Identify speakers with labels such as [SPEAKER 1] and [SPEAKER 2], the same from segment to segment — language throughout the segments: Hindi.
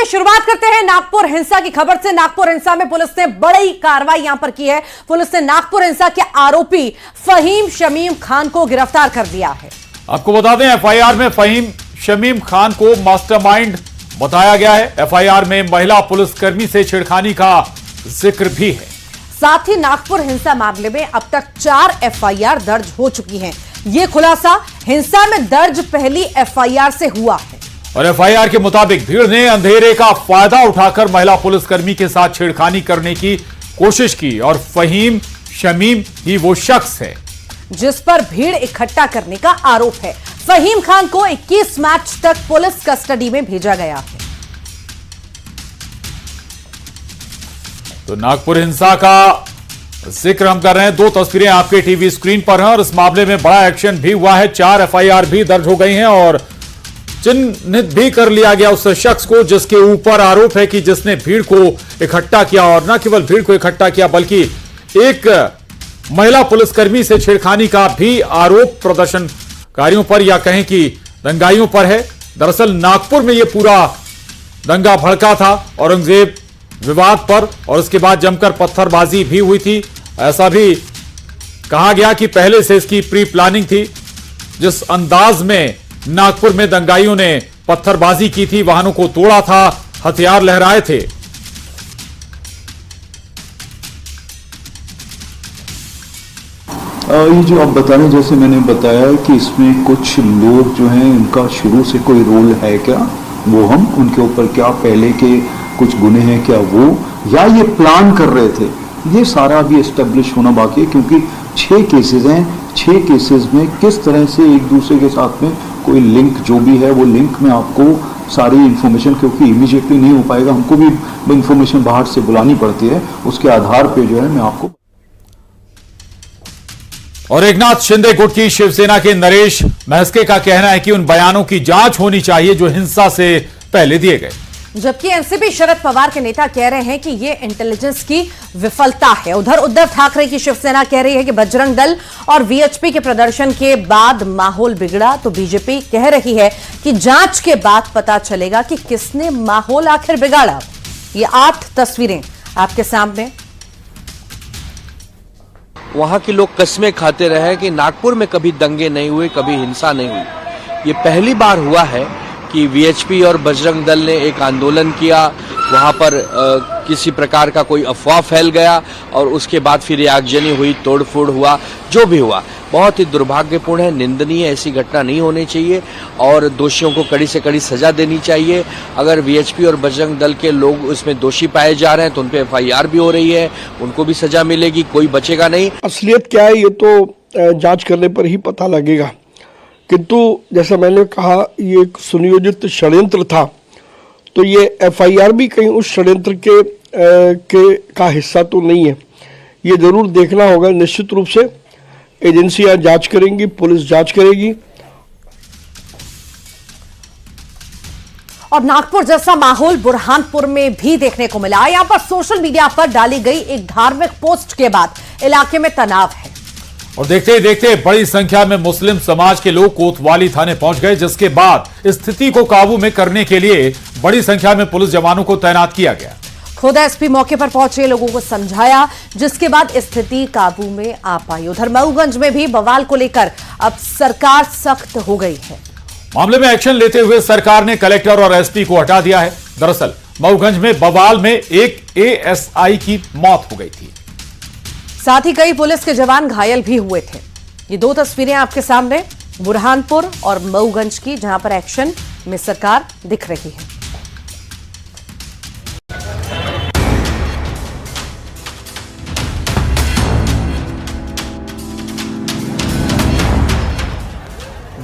[SPEAKER 1] चलिए शुरुआत करते हैं नागपुर हिंसा की खबर से। नागपुर हिंसा में पुलिस ने बड़ी कार्रवाई यहां पर की है। पुलिस ने नागपुर हिंसा के आरोपी फहीम शमीम खान को गिरफ्तार कर दिया है। आपको बता दें, एफआईआर में फहीम शमीम खान को मास्टरमाइंड बताया गया है। एफआईआर में महिला पुलिसकर्मी से छेड़खानी का जिक्र भी है। साथ ही नागपुर हिंसा मामले में अब तक 4 एफआईआर दर्ज हो चुकी हैं। यह खुलासा हिंसा में दर्ज पहली एफआईआर से हुआ है। और एफआईआर के मुताबिक भीड़ ने अंधेरे का फायदा उठाकर महिला पुलिसकर्मी के साथ छेड़खानी करने की कोशिश की और फहीम शमीम ही वो शख्स है जिस पर भीड़ इकट्ठा करने का आरोप है। फहीम खान को 21 मार्च तक पुलिस कस्टडी में भेजा गया है। तो नागपुर हिंसा का जिक्र हम कर रहे हैं। 2 तस्वीरें आपके टीवी स्क्रीन पर हैं और इस मामले में बड़ा एक्शन भी हुआ है। 4 एफआईआर भी दर्ज हो गई हैं और चिन्हित भी कर लिया गया उस शख्स को जिसके ऊपर आरोप है कि जिसने भीड़ को इकट्ठा किया और न केवल भीड़ को इकट्ठा किया बल्कि एक महिला पुलिसकर्मी से छेड़खानी का भी आरोप प्रदर्शनकारियों पर या कहें कि दंगाइयों पर है। दरअसल नागपुर में यह पूरा दंगा भड़का था औरंगजेब विवाद पर और उसके बाद जमकर पत्थरबाजी भी हुई थी। ऐसा भी कहा गया कि पहले से इसकी प्री प्लानिंग थी। जिस अंदाज में नागपुर में दंगाइयों ने पत्थरबाजी की थी, वाहनों को तोड़ा था, हथियार लहराए थे।
[SPEAKER 2] ये जो आप बता रहे हैं, जैसे मैंने बताया कि इसमें कुछ लोग जो हैं इनका शुरू से कोई रोल है क्या, वो हम उनके ऊपर क्या पहले के कुछ गुने हैं क्या वो, या ये प्लान कर रहे थे, ये सारा भी एस्टेब्लिश होना बाकी है। क्योंकि 6 केसेस हैं, 6 केसेस में किस तरह से एक दूसरे के साथ में कोई लिंक जो भी है वो लिंक में आपको सारी इंफॉर्मेशन, क्योंकि इमीडिएटली नहीं हो पाएगा, हमको भी इंफॉर्मेशन बाहर से बुलानी पड़ती है, उसके आधार पे जो है मैं आपको।
[SPEAKER 1] और एकनाथ शिंदे गुट की शिवसेना के नरेश महस्के का कहना है कि उन बयानों की जांच होनी चाहिए जो हिंसा से पहले दिए गए, जबकि एनसीपी शरद पवार के नेता कह रहे हैं कि ये इंटेलिजेंस की विफलता है। उधर उद्धव ठाकरे की शिवसेना कह रही है कि बजरंग दल और वीएचपी के प्रदर्शन के बाद माहौल बिगड़ा, तो बीजेपी कह रही है कि जांच के बाद पता चलेगा कि किसने माहौल आखिर बिगाड़ा। ये 8 तस्वीरें आपके सामने।
[SPEAKER 3] वहां के लोग कस्में खाते रहे कि नागपुर में कभी दंगे नहीं हुए, कभी हिंसा नहीं हुई। ये पहली बार हुआ है कि वीएचपी और बजरंग दल ने एक आंदोलन किया, वहां पर किसी प्रकार का कोई अफवाह फैल गया और उसके बाद फिर आगजनी हुई, तोड़फोड़ हुआ, जो भी हुआ बहुत ही दुर्भाग्यपूर्ण है, निंदनीय, ऐसी घटना नहीं होनी चाहिए और दोषियों को कड़ी से कड़ी सजा देनी चाहिए। अगर वीएचपी और बजरंग दल के लोग उसमें दोषी पाए जा रहे हैं तो उन पे एफआईआर भी हो रही है, उनको भी सजा मिलेगी, कोई बचेगा नहीं।
[SPEAKER 4] असलियत क्या है ये तो जांच करने पर ही पता लगेगा, किंतु जैसा मैंने कहा ये एक सुनियोजित षड्यंत्र था, तो ये एफआईआर भी कहीं उस षड्यंत्र का हिस्सा तो नहीं है। ये जरूर देखना होगा। निश्चित रूप से एजेंसियां जांच करेंगी, पुलिस जांच करेगी।
[SPEAKER 1] और नागपुर जैसा माहौल बुरहानपुर में भी देखने को मिला। यहां पर सोशल मीडिया पर डाली गई एक धार्मिक पोस्ट के बाद इलाके में तनाव है और देखते ही देखते बड़ी संख्या में मुस्लिम समाज के लोग कोतवाली थाने पहुंच गए, जिसके बाद स्थिति को काबू में करने के लिए बड़ी संख्या में पुलिस जवानों को तैनात किया गया। खुद एसपी मौके पर पहुंचे, लोगों को समझाया, जिसके बाद स्थिति काबू में आ पाई। उधर मऊगंज में भी बवाल को लेकर अब सरकार सख्त हो गई है। मामले में एक्शन लेते हुए सरकार ने कलेक्टर और एसपी को हटा दिया है। दरअसल मऊगंज में बवाल में एक एएसआई की मौत हो गई थी, साथ ही कई पुलिस के जवान घायल भी हुए थे। ये 2 तस्वीरें आपके सामने बुरहानपुर और मऊगंज की, जहां पर एक्शन में सरकार दिख रही है।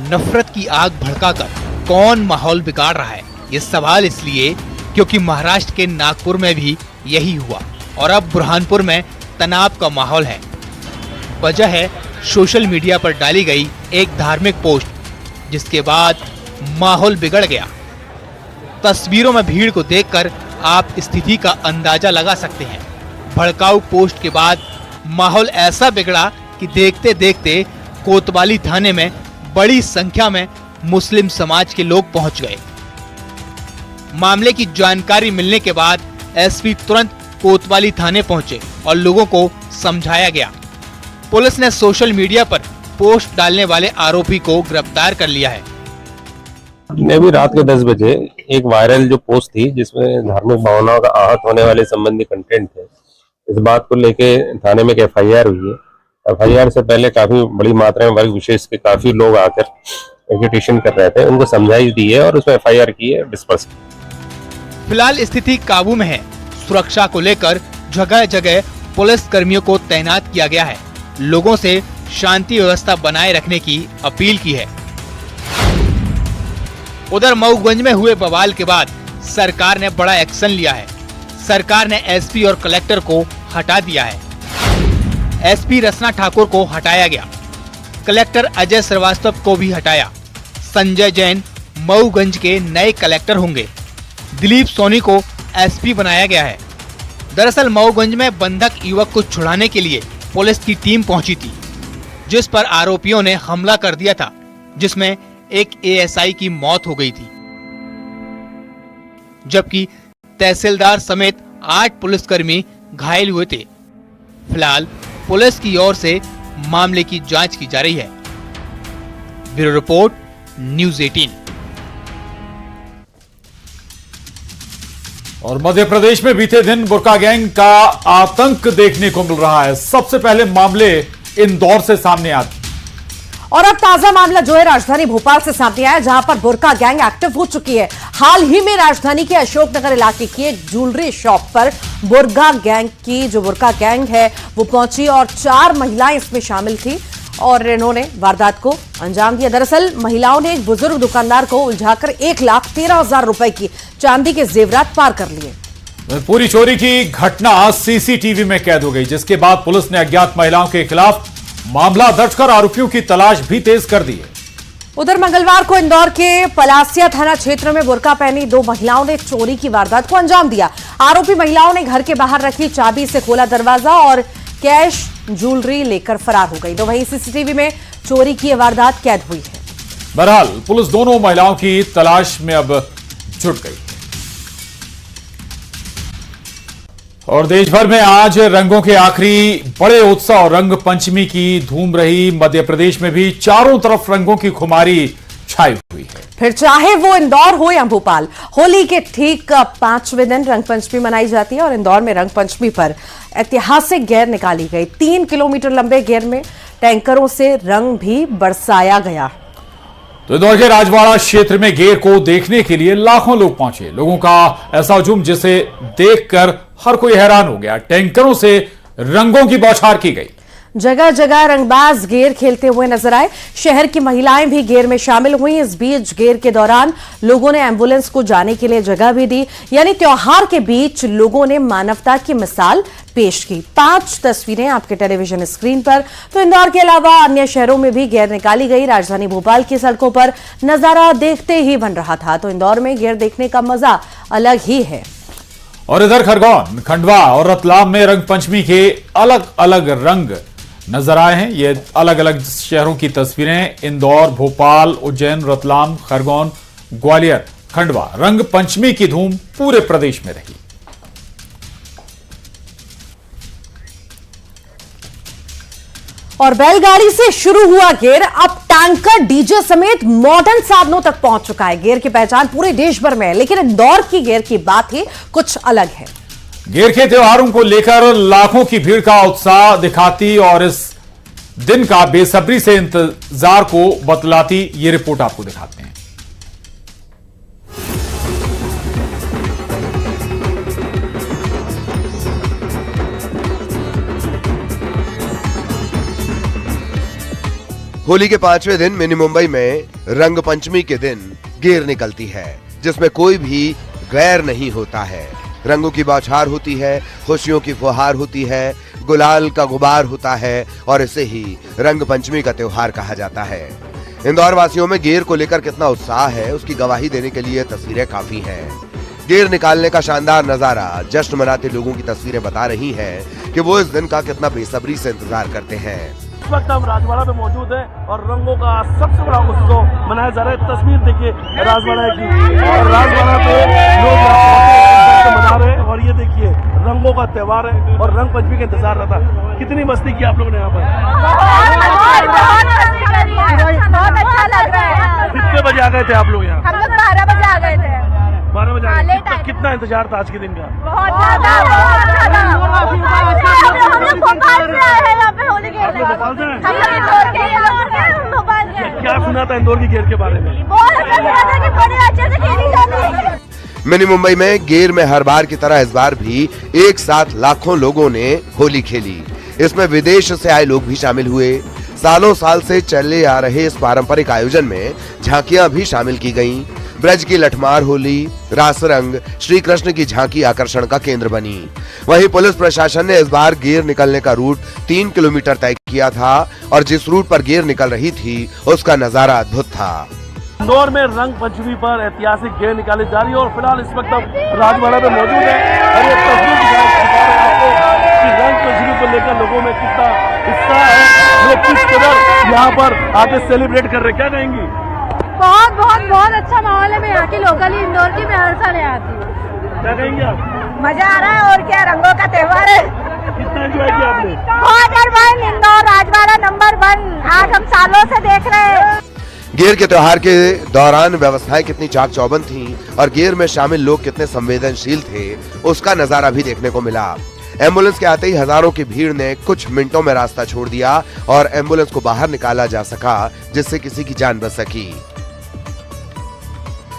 [SPEAKER 5] नफरत की आग भड़काकर कौन माहौल बिगाड़ रहा है, ये सवाल इसलिए क्योंकि महाराष्ट्र के नागपुर में भी यही हुआ और अब बुरहानपुर में तनाव का माहौल है। वजह है सोशल मीडिया पर डाली गई एक धार्मिक पोस्ट, जिसके बाद माहौल बिगड़ गया। तस्वीरों में भीड़ को देखकर आप स्थिति का अंदाजा लगा सकते हैं। भड़काऊ पोस्ट के बाद माहौल ऐसा बिगड़ा कि देखते देखते कोतवाली थाने में बड़ी संख्या में मुस्लिम समाज के लोग पहुंच गए। मामले की जानकारी मिलने के बाद एसपी तुरंत कोतवाली थाने पहुंचे और लोगों को समझाया गया। पुलिस ने सोशल मीडिया पर पोस्ट डालने वाले आरोपी को गिरफ्तार कर लिया है।
[SPEAKER 6] मैं भी रात के 10 बजे एक वायरल जो पोस्ट थी जिसमें धार्मिक भावनाओं का आहत होने वाले संबंधी कंटेंट थे, इस बात को लेके थाने में एक एफआईआर हुई है। एफआईआर से पहले काफी बड़ी मात्रा में वर्ग विशेष के काफी लोग आकर एजुटेशन कर रहे थे, उनको समझाई दी है और उसमें एफआईआर की है, डिस्पर्स।
[SPEAKER 5] फिलहाल स्थिति काबू में है। सुरक्षा को लेकर जगह जगह पुलिस कर्मियों को तैनात किया गया है। लोगों से शांति व्यवस्था बनाए रखने की अपील की है। उधर मऊगंज में हुए बवाल के बाद सरकार ने बड़ा एक्शन लिया है। सरकार ने एसपी और कलेक्टर को हटा दिया है। एसपी रचना ठाकुर को हटाया गया, कलेक्टर अजय श्रीवास्तव को भी हटाया। संजय जैन मऊगंज के नए कलेक्टर होंगे। दिलीप सोनी को एसपी बनाया गया है। दरअसल मऊगंज में बंधक युवक को छुड़ाने के लिए पुलिस की टीम पहुंची थी, जिस पर आरोपियों ने हमला कर दिया था, जिसमें एक एएसआई की मौत हो गई थी, जबकि तहसीलदार समेत 8 पुलिसकर्मी घायल हुए थे। फिलहाल पुलिस की ओर से मामले की जांच की जा रही है। Bureau report, news 18।
[SPEAKER 1] और मध्य प्रदेश में बीते दिन बुर्का गैंग का आतंक देखने को मिल रहा है। सबसे पहले मामले इंदौर से सामने आते और अब ताजा मामला जो है राजधानी भोपाल से सामने आया, जहां पर बुर्का गैंग एक्टिव हो चुकी है। हाल ही में राजधानी के अशोकनगर इलाके की एक ज्वेलरी शॉप पर बुर्का गैंग है वो पहुंची और 4 महिलाएं इसमें शामिल थी और इन्होंने वारदात को अंजाम दिया। दरअसल महिलाओं ने एक बुजुर्ग दुकानदार को उलझाकर 1,13,000 रुपए की चांदी के जेवरात पार कर लिए। पूरी चोरी की घटना सीसीटीवी में कैद हो गई, जिसके बाद पुलिस ने अज्ञात महिलाओं के खिलाफ मामला दर्ज कर आरोपियों की तलाश भी तेज कर दी है। उधर मंगलवार को इंदौर के पलासिया थाना क्षेत्र में बुर्का पहनी 2 महिलाओं ने चोरी की वारदात को अंजाम दिया। आरोपी महिलाओं ने घर के बाहर रखी चाबी से खोला दरवाजा और कैश ज्वेलरी लेकर फरार हो गई। तो वहीं सीसीटीवी में चोरी की वारदात कैद हुई है। बहरहाल पुलिस दोनों महिलाओं की तलाश में अब जुट गई। और देश भर में आज रंगों के आखिरी बड़े उत्सव रंग पंचमी की धूम रही। मध्य प्रदेश में भी चारों तरफ रंगों की खुमारी छाई हुई है। फिर चाहे वो इंदौर हो या भोपाल, होली के ठीक 5वें दिन रंग पंचमी मनाई जाती है और इंदौर में रंग पंचमी पर ऐतिहासिक गेर निकाली गई। 3 किलोमीटर लंबे गेर में टैंकरों से रंग भी बरसाया गया। तो इंदौर के राजवाड़ा क्षेत्र में गेर को देखने के लिए लाखों लोग पहुंचे। लोगों का ऐसा हुजूम जिसे देखकर हर कोई हैरान हो गया। टैंकरों से रंगों की बौछार की गई। जगह जगह रंगबाज गेर खेलते हुए नजर आए। शहर की महिलाएं भी गेर में शामिल हुई। इस बीच गेर के दौरान लोगों ने एम्बुलेंस को जाने के लिए जगह भी दी। यानी त्योहार के बीच लोगों ने मानवता की मिसाल पेश की। 5 तस्वीरें आपके टेलीविजन स्क्रीन पर। तो इंदौर के अलावा अन्य शहरों में भी गेर निकाली गई। राजधानी भोपाल की सड़कों पर नजारा देखते ही बन रहा था। तो इंदौर में गेर देखने का मजा अलग ही है। और इधर खरगोन, खंडवा और रतलाम में रंग पंचमी के अलग अलग रंग नजर आए हैं। ये अलग अलग शहरों की तस्वीरें। इंदौर, भोपाल, उज्जैन, रतलाम, खरगोन, ग्वालियर, खंडवा। रंग पंचमी की धूम पूरे प्रदेश में रही। और बैलगाड़ी से शुरू हुआ गेर अब टैंकर, डीजे समेत मॉडर्न साधनों तक पहुंच चुका है। गेर की पहचान पूरे देश भर में है, लेकिन इंदौर की गेर की बात ही कुछ अलग है। गेर के त्योहारों को लेकर लाखों की भीड़ का उत्साह दिखाती और इस दिन का बेसब्री से इंतजार को बतलाती ये रिपोर्ट आपको दिखाते हैं।
[SPEAKER 7] होली के 5वें दिन मिनी मुंबई में रंग पंचमी के दिन गेर निकलती है, जिसमें कोई भी गैर नहीं होता है। रंगों की बौछार होती है, खुशियों की फुहार होती है, गुलाल का गुबार होता है और इसे ही रंग पंचमी का त्योहार कहा जाता है। इंदौर वासियों में गेर को लेकर कितना उत्साह है, उसकी गवाही देने के लिए तस्वीरें काफी हैं। गेर निकालने का शानदार नजारा, जश्न मनाते लोगों की तस्वीरें बता रही हैं कि वो इस दिन का कितना बेसब्री से इंतजार करते हैं।
[SPEAKER 8] इस वक्त हम राजवाड़ा पे मौजूद हैं और रंगों का सबसे बड़ा उत्सव मनाया जा रहा है। तस्वीर देखिए राजवाड़ा की, और राजवाड़ा पे लोग मना रहे हैं और ये देखिए रंगों का त्योहार है और रंग पंचमी का इंतजार रहता है। कितनी मस्ती की आप लोगों ने यहाँ पर?
[SPEAKER 9] बहुत अच्छा लग रहा है।
[SPEAKER 8] कितने बजे आ गए थे आप लोग यहाँ?
[SPEAKER 9] हम लोग 12 बजे आ गए थे।
[SPEAKER 8] 12 बजे आ गए। कितना इंतजार था आज के दिन का?
[SPEAKER 9] बहुत ज्यादा, बहुत ज्यादा। हम लोग भोपाल से आए हैं यहाँ पे होली खेलने।
[SPEAKER 8] भोपाल से?
[SPEAKER 9] हम लोग इंदौर के हैं, भोपाल के।
[SPEAKER 8] क्या सुना था इंदौर की गेर के बारे में?
[SPEAKER 9] बहुत अच्छा सुना था कि बड़े अच्छे से खेली जाती है।
[SPEAKER 7] मिनी मुंबई में गेर में हर बार की तरह इस बार भी एक साथ लाखों लोगों ने होली खेली। इसमें विदेश से आए लोग भी शामिल हुए। सालों साल से चले आ रहे इस पारंपरिक आयोजन में झांकियां भी शामिल की गईं। ब्रज की लठमार होली, रास रंग, श्री कृष्ण की झांकी आकर्षण का केंद्र बनी। वहीं पुलिस प्रशासन ने इस बार गेर निकलने का रूट 3 किलोमीटर तय किया था और जिस रूट पर गेर निकल रही थी उसका नजारा अद्भुत था।
[SPEAKER 8] इंदौर में रंग पंचमी पर ऐतिहासिक गेर निकाली जा रही है और फिलहाल इस वक्त हम राजवाड़ा में मौजूद है और ये तस्वीर दिखा रहे हैं आपको कि रंग पंचमी को लेकर लोगों में कितना उत्साह है, लोग किस कदर यहाँ पर आके सेलिब्रेट कर रहे, क्या कहेंगी?
[SPEAKER 9] बहुत बहुत बहुत अच्छा माहौल है। मैं यहाँ की लोकली इंदौर की, मैं हर साल यहाँ आती हूँ।
[SPEAKER 8] क्या कहेंगे आप?
[SPEAKER 9] मजा आ रहा है और क्या, रंगों का त्योहार है।
[SPEAKER 8] कितना एंजॉय किया आपने?
[SPEAKER 9] बहुत अर्बन इंदौर राजवाड़ा नंबर 1 आज हम सालों से देख रहे हैं।
[SPEAKER 7] गेर के त्योहार के दौरान व्यवस्थाएं कितनी चाक चौबंद थीं और गेर में शामिल लोग कितने संवेदनशील थे उसका नजारा भी देखने को मिला। एम्बुलेंस के आते ही हजारों की भीड़ ने कुछ मिनटों में रास्ता छोड़ दिया और एम्बुलेंस को बाहर निकाला जा सका जिससे किसी की जान बच सकी।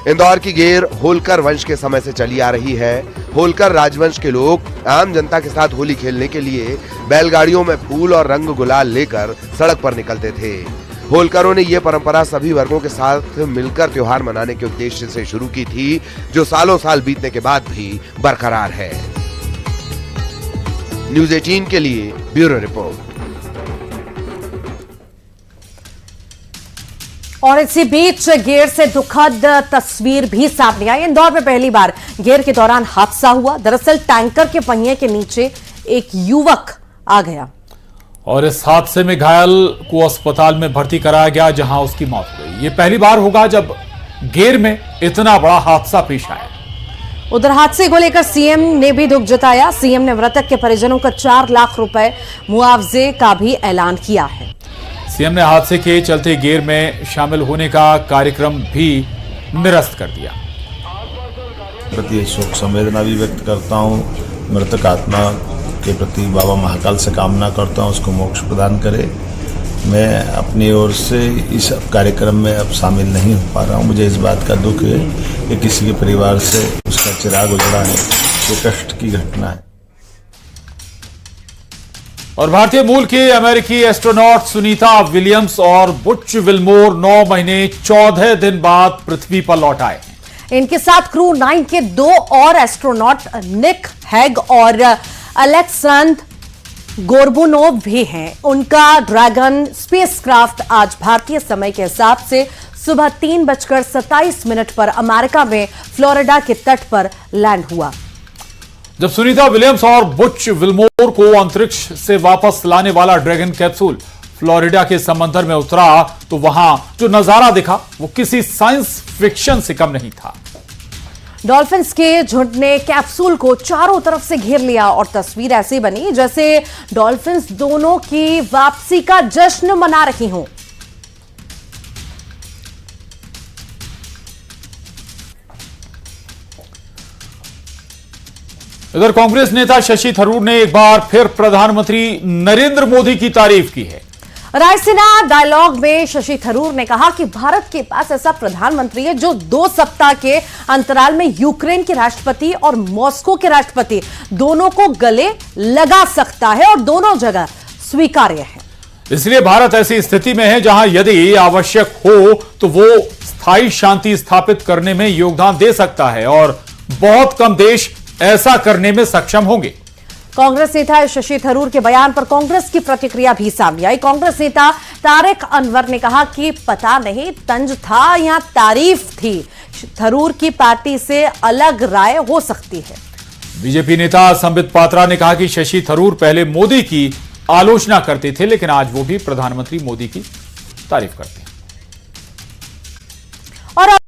[SPEAKER 7] इंदौर की गेर होलकर वंश के समय से चली आ रही है। होलकर राजवंश के लोग आम जनता के साथ होली खेलने के लिए बैलगाड़ियों में फूल और रंग गुलाल लेकर सड़क पर निकलते थे। होलकरों ने यह परंपरा सभी वर्गों के साथ मिलकर त्योहार मनाने के उद्देश्य से शुरू की थी जो सालों साल बीतने के बाद भी बरकरार है। न्यूज़ 18 के लिए ब्यूरो रिपोर्ट।
[SPEAKER 1] और इसी बीच गेर से दुखद तस्वीर भी सामने आई। इंदौर में पहली बार गेर के दौरान हादसा हुआ। दरअसल टैंकर के पहिए के नीचे एक युवक आ गया
[SPEAKER 10] और इस हादसे में घायल को अस्पताल में भर्ती कराया गया जहां उसकी मौत हो गई। ये पहली बार होगा जब गेर में इतना बड़ा हादसा पेश आया।
[SPEAKER 1] उधर हादसे को लेकर सीएम ने भी दुख जताया। सीएम ने मृतक के परिजनों को 4 लाख रुपए मुआवजे का भी ऐलान किया है।
[SPEAKER 10] सीएम ने हादसे के चलते गेर में शामिल होने का कार्यक्रम भी निरस्त कर दिया।
[SPEAKER 11] प्रति शोक संवेदना भी व्यक्त करता हूँ। मृतक आत्मा के प्रति बाबा महाकाल से कामना करता हूँ उसको मोक्ष प्रदान करे। मैं अपनी ओर से इस कार्यक्रम में अब शामिल नहीं हो पा रहा हूँ। मुझे इस बात का दुख है कि किसी के परिवार से उसका चिराग उजड़ा है। ये कष्ट की घटना है।
[SPEAKER 10] और भारतीय मूल के अमेरिकी एस्ट्रोनॉट सुनीता विलियम्स और बुच विल्मोर 9 महीने 14 दिन बाद पृथ्वी पर लौट आए हैं।
[SPEAKER 1] इनके साथ क्रू 9 के 2 और एस्ट्रोनॉट निक हैग और अलेक्सेंडर गोर्बुनोव भी हैं। उनका ड्रैगन स्पेसक्राफ्ट आज भारतीय समय के हिसाब से सुबह 3:27 पर अमेरिका में फ्लोरिडा के तट पर लैंड हुआ।
[SPEAKER 10] जब सुनीता विलियम्स और बुच विल्मोर को अंतरिक्ष से वापस लाने वाला ड्रैगन कैप्सूल फ्लोरिडा के समंदर में उतरा तो वहां जो नजारा दिखा वो किसी साइंस फिक्शन से कम नहीं था।
[SPEAKER 1] डॉल्फिन्स के झुंड ने कैप्सूल को चारों तरफ से घेर लिया और तस्वीर ऐसी बनी जैसे डॉल्फिन्स दोनों की वापसी का जश्न मना रही हों।
[SPEAKER 10] इधर कांग्रेस नेता शशि थरूर ने एक बार फिर प्रधानमंत्री नरेंद्र मोदी की तारीफ की है।
[SPEAKER 1] रायसीना डायलॉग में शशि थरूर ने कहा कि भारत के पास ऐसा प्रधानमंत्री है जो 2 सप्ताह के अंतराल में यूक्रेन के राष्ट्रपति और मॉस्को के राष्ट्रपति दोनों को गले लगा सकता है और दोनों जगह स्वीकार्य है।
[SPEAKER 10] इसलिए भारत ऐसी स्थिति में है जहां यदि आवश्यक हो तो वो स्थायी शांति स्थापित करने में योगदान दे सकता है और बहुत कम देश ऐसा करने में सक्षम होंगे।
[SPEAKER 1] कांग्रेस नेता शशि थरूर के बयान पर कांग्रेस की प्रतिक्रिया भी सामने आई। कांग्रेस नेता तारिक अनवर ने कहा कि पता नहीं तंज था या तारीफ थी, थरूर की पार्टी से अलग राय हो सकती है।
[SPEAKER 10] बीजेपी नेता संबित पात्रा ने कहा कि शशि थरूर पहले मोदी की आलोचना करते थे, लेकिन आज वो भी प्रधानमंत्री मोदी की तारीफ करते हैं।